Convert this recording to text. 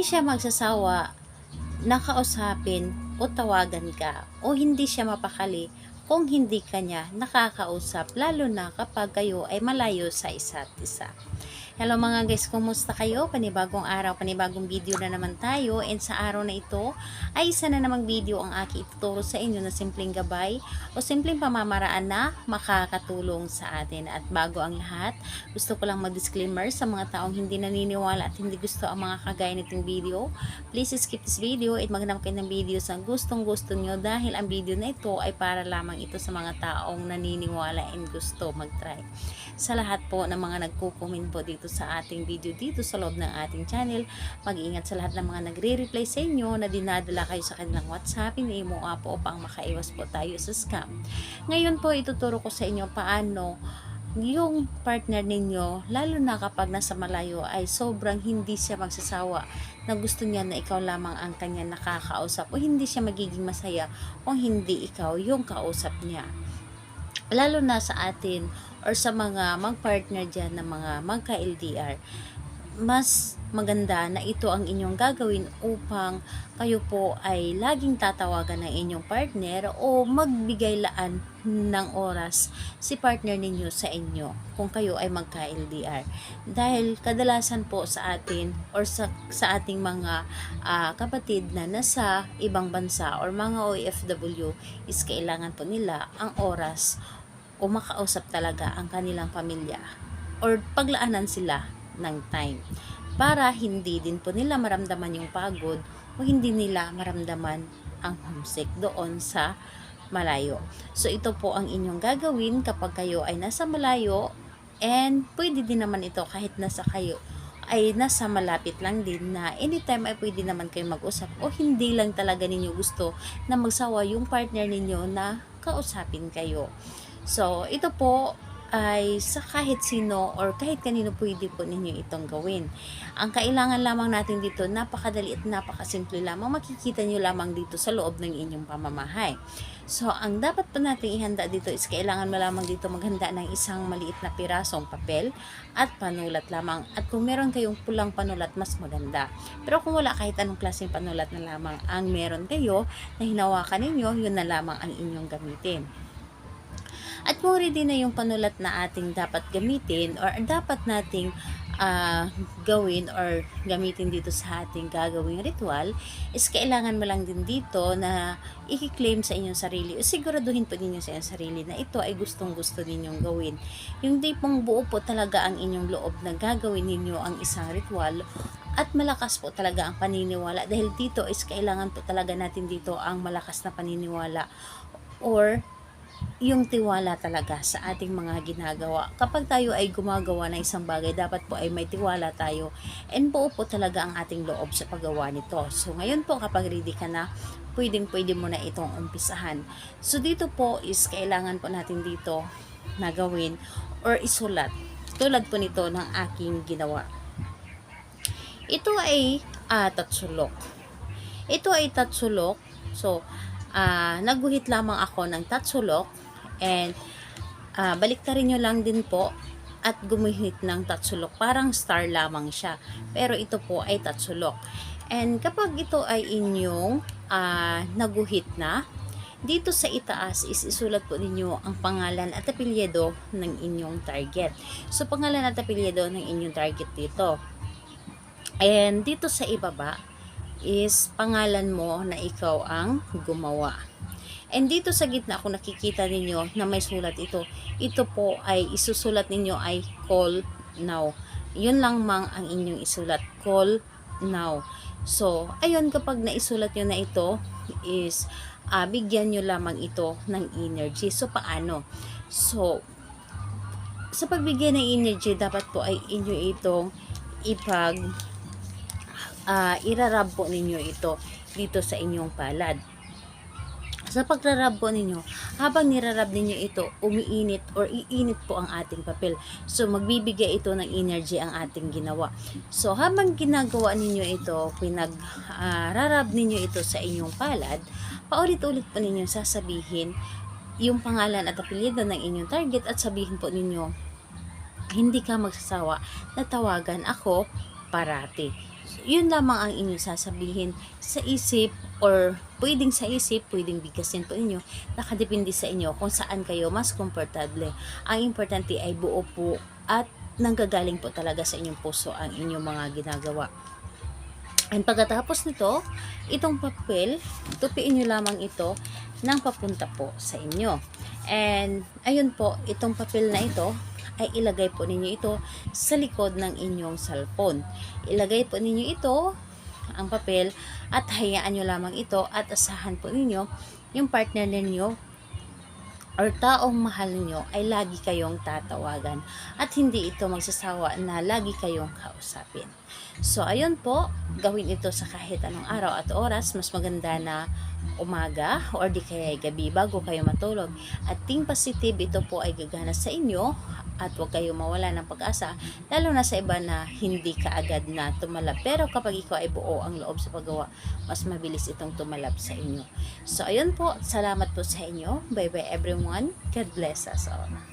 siya magsasawa na kausapin o tawagan ka o hindi siya mapakali kung hindi ka niya nakakausap, lalo na kapag kayo ay malayo sa isa't isa. Hello mga guys, kumusta kayo? Panibagong araw, panibagong video na naman tayo, and sa araw na ito ay isa na namang video ang aking ituturo sa inyo na simpleng gabay o simpleng pamamaraan na makakatulong sa atin. At bago ang lahat, gusto ko lang mag-disclaimer sa mga taong hindi naniniwala at hindi gusto ang mga kagaya nitong video. Please skip this video at maghanap kayo ng video sa gustong gusto nyo, dahil ang video na ito ay para lamang ito sa mga taong naniniwala and gusto mag-try. Sa lahat po ng mga nagko-comment po dito sa ating video dito sa loob ng ating channel, mag-iingat sa lahat ng mga nagre-reply sa inyo na dinadala kayo sa kanilang WhatsApp, hindi mo po upang makaiwas po tayo sa scam. Ngayon po ituturo ko sa inyo paano yung partner ninyo, lalo na kapag nasa malayo, ay sobrang hindi siya magsasawa na gusto niya na ikaw lamang ang kanya nakakausap, o hindi siya magiging masaya kung hindi ikaw yung kausap niya. Lalo na sa atin or sa mga mag-partner dyan na mga magka-LDR, mas maganda na ito ang inyong gagawin upang kayo po ay laging tatawagan ng inyong partner o magbigay laan ng oras si partner ninyo sa inyo kung kayo ay magka-LDR. Dahil kadalasan po sa atin or sa ating mga kapatid na nasa ibang bansa or mga OFW is kailangan po nila ang oras o makausap talaga ang kanilang pamilya or paglaanan sila ng time para hindi din po nila maramdaman yung pagod o hindi nila maramdaman ang homesick doon sa malayo. So ito po ang inyong gagawin kapag kayo ay nasa malayo, and pwede din naman ito kahit nasa kayo ay nasa malapit lang din, na anytime ay pwede naman kayo mag-usap o hindi lang talaga ninyo gusto na magsawa yung partner ninyo na kausapin kayo. So, ito po ay sa kahit sino or kahit kanino pwede po ninyo itong gawin. Ang kailangan lamang natin dito, napakadali at napakasimple lamang. Makikita nyo lamang dito sa loob ng inyong pamamahay. So, ang dapat po natin ihanda dito is kailangan mo lamang dito maghanda ng isang maliit na pirasong papel at panulat lamang. At kung meron kayong pulang panulat, mas maganda. Pero kung wala, kahit anong klaseng panulat na lamang ang meron kayo na hinawakan ninyo, yun na lamang ang inyong gamitin. At kung ready na yung panulat na ating dapat gamitin or dapat nating gawin or gamitin dito sa ating gagawing ritual, is kailangan mo lang din dito na i-claim sa inyong sarili o siguraduhin po ninyo sa inyong sarili na ito ay gustong gusto ninyong gawin. Yung tipong buo po talaga ang inyong loob na gagawin ninyo ang isang ritual at malakas po talaga ang paniniwala, dahil dito is kailangan po talaga natin dito ang malakas na paniniwala or yung tiwala talaga sa ating mga ginagawa. Kapag tayo ay gumagawa ng isang bagay, dapat po ay may tiwala tayo and buo po talaga ang ating loob sa paggawa nito. So ngayon po, kapag ready ka na, pwede mo na itong umpisahan. So dito po is kailangan po natin dito na gawin or isulat. Tulad po nito ng aking ginawa. Ito ay tatsulok. Ito ay tatsulok. So nagguhit lamang ako ng tatsulok, and baliktarin nyo lang din po at gumuhit ng tatsulok. Parang star lamang siya, pero ito po ay tatsulok. And kapag ito ay inyong naguhit na, dito sa itaas is isulat po ninyo ang pangalan at apelyido ng inyong target. So pangalan at apelyido ng inyong target dito. And dito sa ibaba is pangalan mo na ikaw ang gumawa. And dito sa gitna, kung nakikita ninyo na may sulat ito, ito po ay isusulat ninyo ay call now. Yun lang mang ang inyong isulat, call now. So, ayun, kapag naisulat nyo na ito is bigyan nyo lamang ito ng energy. So, paano? So, sa pagbigyan ng energy, dapat po ay inyo itong irarab po ninyo ito dito sa inyong palad. Sa pagrarab po ninyo, habang nirarab ninyo ito, umiinit or iinit po ang ating papel. So magbibigay ito ng energy ang ating ginawa. So habang ginagawa ninyo ito, rarab ninyo ito sa inyong palad, paulit-ulit po ninyo sasabihin yung pangalan at apelyido ng inyong target, at sabihin po ninyo, hindi ka magsasawa na tawagan ako parati. Yun lamang ang inyong sasabihin sa isip, or pwedeng sa isip, pwedeng bigkasin po inyo. Nakadepende sa inyo kung saan kayo mas komportable. Ang importante ay buo po at nanggagaling po talaga sa inyong puso ang inyong mga ginagawa. And pagkatapos nito, itong papel, tupiin nyo lamang ito ng papunta po sa inyo. And ayun po, itong papel na ito ay ilagay po ninyo ito sa likod ng inyong cellphone. Ilagay po ninyo ito, ang papel, at hayaan nyo lamang ito at asahan po ninyo yung partner ninyo or taong mahal nyo ay lagi kayong tatawagan at hindi ito magsasawa na lagi kayong kausapin. So, ayun po, gawin ito sa kahit anong araw at oras. Mas maganda na umaga or di kaya gabi bago kayo matulog. At think positive, ito po ay gagana sa inyo at huwag kayo mawala ng pag-asa, lalo na sa iba na hindi kaagad na tumalab. Pero kapag ikaw ay buo ang loob sa paggawa, mas mabilis itong tumalab sa inyo. So, ayun po, salamat po sa inyo. Bye bye everyone. God bless us all.